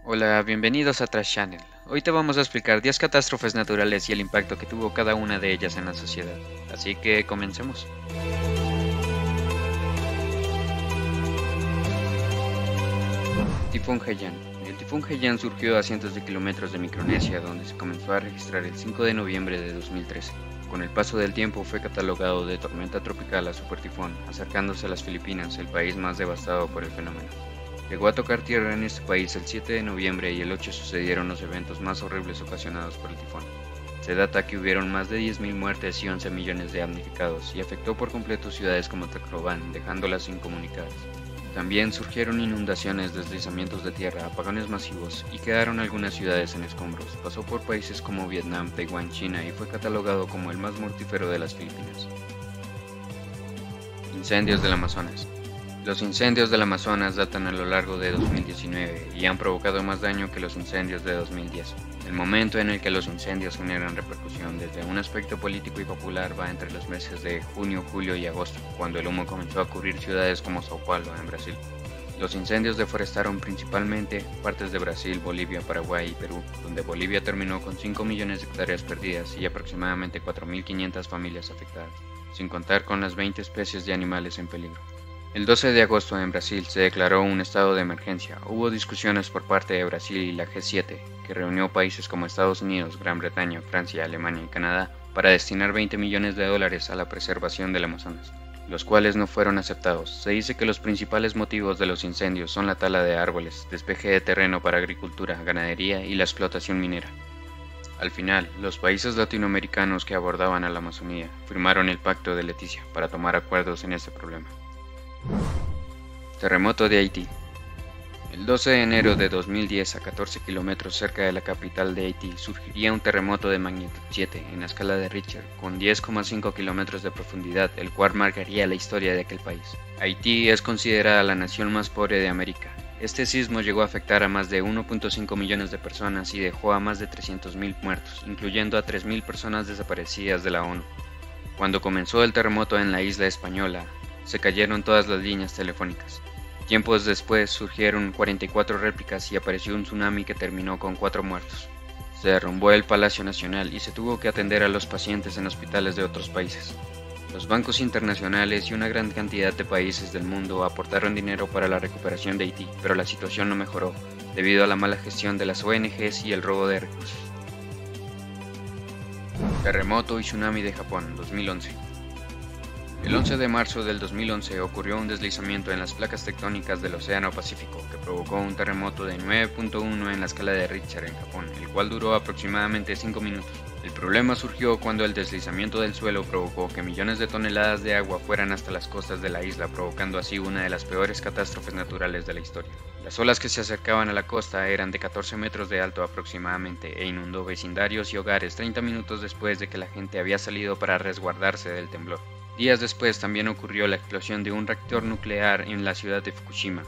Hola, bienvenidos a Trash Channel. Hoy te vamos a explicar 10 catástrofes naturales y el impacto que tuvo cada una de ellas en la sociedad. Así que comencemos. Tifón Haiyan. El tifón Haiyan surgió a cientos de kilómetros de Micronesia, donde se comenzó a registrar el 5 de noviembre de 2013. Con el paso del tiempo fue catalogado de tormenta tropical a supertifón, acercándose a las Filipinas, el país más devastado por el fenómeno. Llegó a tocar tierra en este país el 7 de noviembre y el 8 sucedieron los eventos más horribles ocasionados por el tifón. Se data que hubieron más de 10.000 muertes y 11 millones de damnificados y afectó por completo ciudades como Tacloban, dejándolas incomunicadas. También surgieron inundaciones, deslizamientos de tierra, apagones masivos y quedaron algunas ciudades en escombros. Pasó por países como Vietnam, Taiwán, China y fue catalogado como el más mortífero de las Filipinas. Incendios del Amazonas. Los incendios del Amazonas datan a lo largo de 2019 y han provocado más daño que los incendios de 2010. El momento en el que los incendios generan repercusión desde un aspecto político y popular va entre los meses de junio, julio y agosto, cuando el humo comenzó a cubrir ciudades como Sao Paulo, en Brasil. Los incendios deforestaron principalmente partes de Brasil, Bolivia, Paraguay y Perú, donde Bolivia terminó con 5 millones de hectáreas perdidas y aproximadamente 4.500 familias afectadas, sin contar con las 20 especies de animales en peligro. El 12 de agosto en Brasil se declaró un estado de emergencia. Hubo discusiones por parte de Brasil y la G7, que reunió países como Estados Unidos, Gran Bretaña, Francia, Alemania y Canadá para destinar 20 millones de dólares a la preservación del Amazonas, los cuales no fueron aceptados. Se dice que los principales motivos de los incendios son la tala de árboles, despeje de terreno para agricultura, ganadería y la explotación minera. Al final, los países latinoamericanos que abordaban a la Amazonía firmaron el Pacto de Leticia para tomar acuerdos en este problema. Terremoto de Haití. El 12 de enero de 2010, a 14 kilómetros cerca de la capital de Haití, surgiría un terremoto de magnitud 7 en la escala de Richter, con 10,5 kilómetros de profundidad, el cual marcaría la historia de aquel país. Haití es considerada la nación más pobre de América. Este sismo llegó a afectar a más de 1.5 millones de personas y dejó a más de 300.000 muertos, incluyendo a 3.000 personas desaparecidas de la ONU. Cuando comenzó el terremoto en la isla española, se cayeron todas las líneas telefónicas. Tiempos después surgieron 44 réplicas y apareció un tsunami que terminó con 4 muertos. Se derrumbó el Palacio Nacional y se tuvo que atender a los pacientes en hospitales de otros países. Los bancos internacionales y una gran cantidad de países del mundo aportaron dinero para la recuperación de Haití, pero la situación no mejoró, debido a la mala gestión de las ONGs y el robo de recursos. Terremoto y tsunami de Japón, 2011. El 11 de marzo del 2011 ocurrió un deslizamiento en las placas tectónicas del Océano Pacífico que provocó un terremoto de 9.1 en la escala de Richter en Japón, el cual duró aproximadamente 5 minutos. El problema surgió cuando el deslizamiento del suelo provocó que millones de toneladas de agua fueran hasta las costas de la isla, provocando así una de las peores catástrofes naturales de la historia. Las olas que se acercaban a la costa eran de 14 metros de alto aproximadamente e inundó vecindarios y hogares 30 minutos después de que la gente había salido para resguardarse del temblor. Días después también ocurrió la explosión de un reactor nuclear en la ciudad de Fukushima,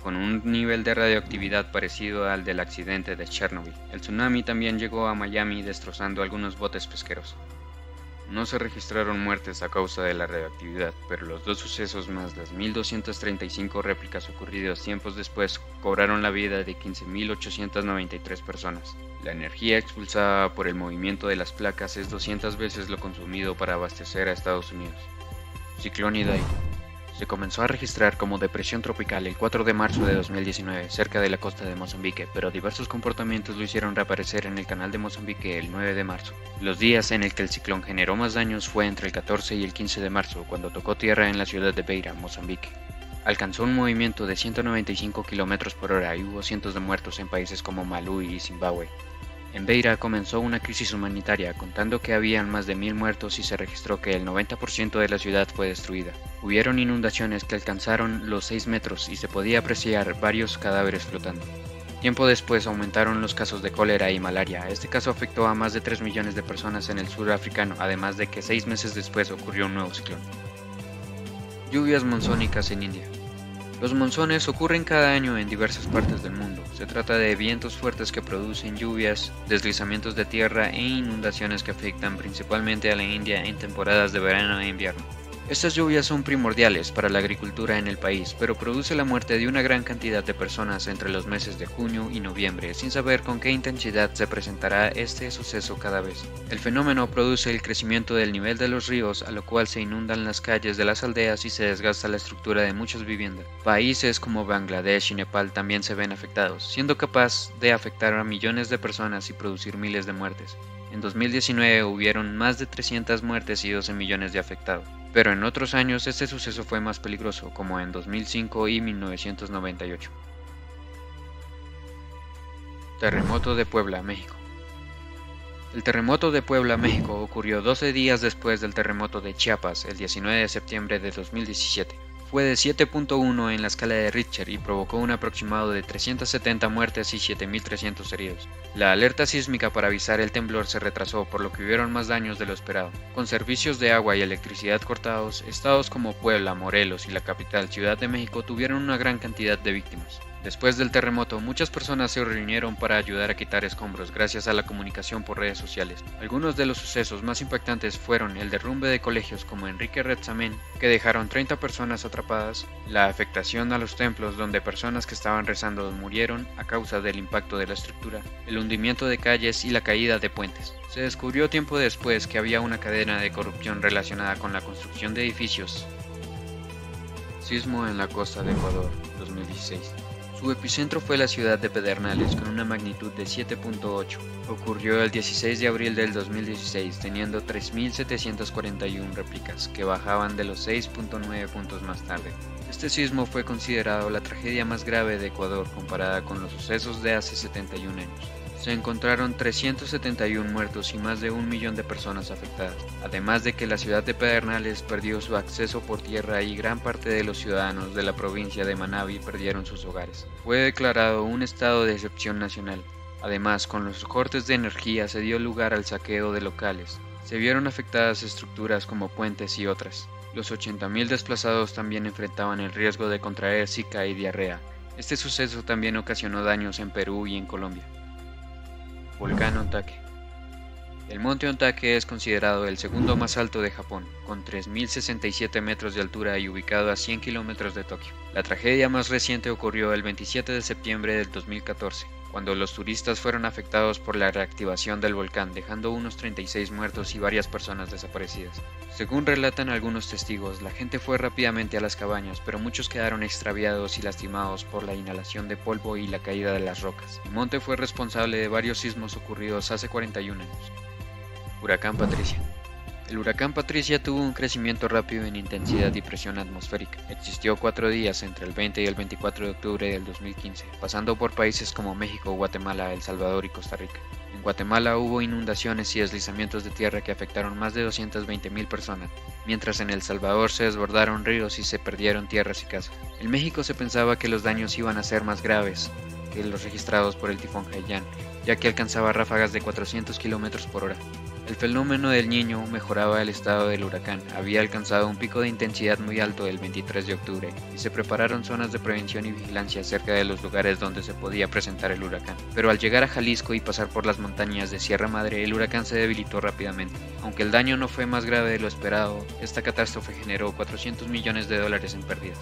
con un nivel de radioactividad parecido al del accidente de Chernobyl. El tsunami también llegó a Miami destrozando algunos botes pesqueros. No se registraron muertes a causa de la radioactividad, pero los dos sucesos más las 1.235 réplicas ocurridos tiempos después cobraron la vida de 15.893 personas. La energía expulsada por el movimiento de las placas es 200 veces lo consumido para abastecer a Estados Unidos. Ciclón Idai. Se comenzó a registrar como depresión tropical el 4 de marzo de 2019 cerca de la costa de Mozambique, pero diversos comportamientos lo hicieron reaparecer en el canal de Mozambique el 9 de marzo. Los días en el que el ciclón generó más daños fue entre el 14 y el 15 de marzo, cuando tocó tierra en la ciudad de Beira, Mozambique. Alcanzó un movimiento de 195 km por hora y hubo cientos de muertos en países como Malaui y Zimbabue. En Beira comenzó una crisis humanitaria, contando que habían más de 1.000 muertos y se registró que el 90% de la ciudad fue destruida. Hubieron inundaciones que alcanzaron los 6 metros y se podía apreciar varios cadáveres flotando. Tiempo después aumentaron los casos de cólera y malaria. Este caso afectó a más de 3 millones de personas en el sur africano, además de que 6 meses después ocurrió un nuevo ciclón. Lluvias monzónicas en India. Los monzones ocurren cada año en diversas partes del mundo. Se trata de vientos fuertes que producen lluvias, deslizamientos de tierra e inundaciones que afectan principalmente a la India en temporadas de verano e invierno. Estas lluvias son primordiales para la agricultura en el país, pero produce la muerte de una gran cantidad de personas entre los meses de junio y noviembre, sin saber con qué intensidad se presentará este suceso cada vez. El fenómeno produce el crecimiento del nivel de los ríos, a lo cual se inundan las calles de las aldeas y se desgasta la estructura de muchas viviendas. Países como Bangladesh y Nepal también se ven afectados, siendo capaz de afectar a millones de personas y producir miles de muertes. En 2019 hubieron más de 300 muertes y 12 millones de afectados. Pero en otros años este suceso fue más peligroso, como en 2005 y 1998. Terremoto de Puebla, México. El terremoto de Puebla, México ocurrió 12 días después del terremoto de Chiapas, el 19 de septiembre de 2017. Fue de 7.1 en la escala de Richter y provocó un aproximado de 370 muertes y 7.300 heridos. La alerta sísmica para avisar el temblor se retrasó, por lo que hubieron más daños de lo esperado. Con servicios de agua y electricidad cortados, estados como Puebla, Morelos y la capital, Ciudad de México, tuvieron una gran cantidad de víctimas. Después del terremoto, muchas personas se reunieron para ayudar a quitar escombros gracias a la comunicación por redes sociales. Algunos de los sucesos más impactantes fueron el derrumbe de colegios como Enrique Retsamen, que dejaron 30 personas atrapadas, la afectación a los templos donde personas que estaban rezando murieron a causa del impacto de la estructura, el hundimiento de calles y la caída de puentes. Se descubrió tiempo después que había una cadena de corrupción relacionada con la construcción de edificios. Sismo en la costa de Ecuador, 2016. Su epicentro fue la ciudad de Pedernales con una magnitud de 7.8. Ocurrió el 16 de abril del 2016, teniendo 3.741 réplicas, que bajaban de los 6.9 puntos más tarde. Este sismo fue considerado la tragedia más grave de Ecuador comparada con los sucesos de hace 71 años. Se encontraron 371 muertos y más de 1 millón de personas afectadas, además de que la ciudad de Pedernales perdió su acceso por tierra y gran parte de los ciudadanos de la provincia de Manabí perdieron sus hogares. Fue declarado un estado de excepción nacional. Además, con los cortes de energía se dio lugar al saqueo de locales. Se vieron afectadas estructuras como puentes y otras. Los 80.000 desplazados también enfrentaban el riesgo de contraer zika y diarrea. Este suceso también ocasionó daños en Perú y en Colombia. Volcán Ontake. El monte Ontake es considerado el segundo más alto de Japón, con 3.067 metros de altura y ubicado a 100 kilómetros de Tokio. La tragedia más reciente ocurrió el 27 de septiembre del 2014, cuando los turistas fueron afectados por la reactivación del volcán, dejando unos 36 muertos y varias personas desaparecidas. Según relatan algunos testigos, la gente fue rápidamente a las cabañas, pero muchos quedaron extraviados y lastimados por la inhalación de polvo y la caída de las rocas. El monte fue responsable de varios sismos ocurridos hace 41 años. Huracán Patricia. El huracán Patricia tuvo un crecimiento rápido en intensidad y presión atmosférica. Existió 4 días entre el 20 y el 24 de octubre del 2015, pasando por países como México, Guatemala, El Salvador y Costa Rica. En Guatemala hubo inundaciones y deslizamientos de tierra que afectaron más de 220.000 personas, mientras en El Salvador se desbordaron ríos y se perdieron tierras y casas. En México se pensaba que los daños iban a ser más graves que los registrados por el tifón Haiyan, ya que alcanzaba ráfagas de 400 km por hora. El fenómeno del Niño mejoraba el estado del huracán, había alcanzado un pico de intensidad muy alto el 23 de octubre y se prepararon zonas de prevención y vigilancia cerca de los lugares donde se podía presentar el huracán. Pero al llegar a Jalisco y pasar por las montañas de Sierra Madre, el huracán se debilitó rápidamente. Aunque el daño no fue más grave de lo esperado, esta catástrofe generó $400 millones en pérdidas.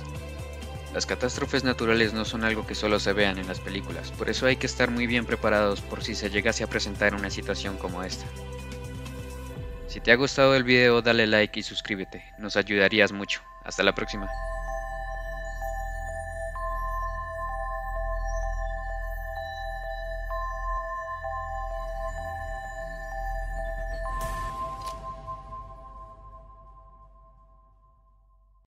Las catástrofes naturales no son algo que solo se vean en las películas, por eso hay que estar muy bien preparados por si se llegase a presentar una situación como esta. Si te ha gustado el video dale like y suscríbete, nos ayudarías mucho. Hasta la próxima.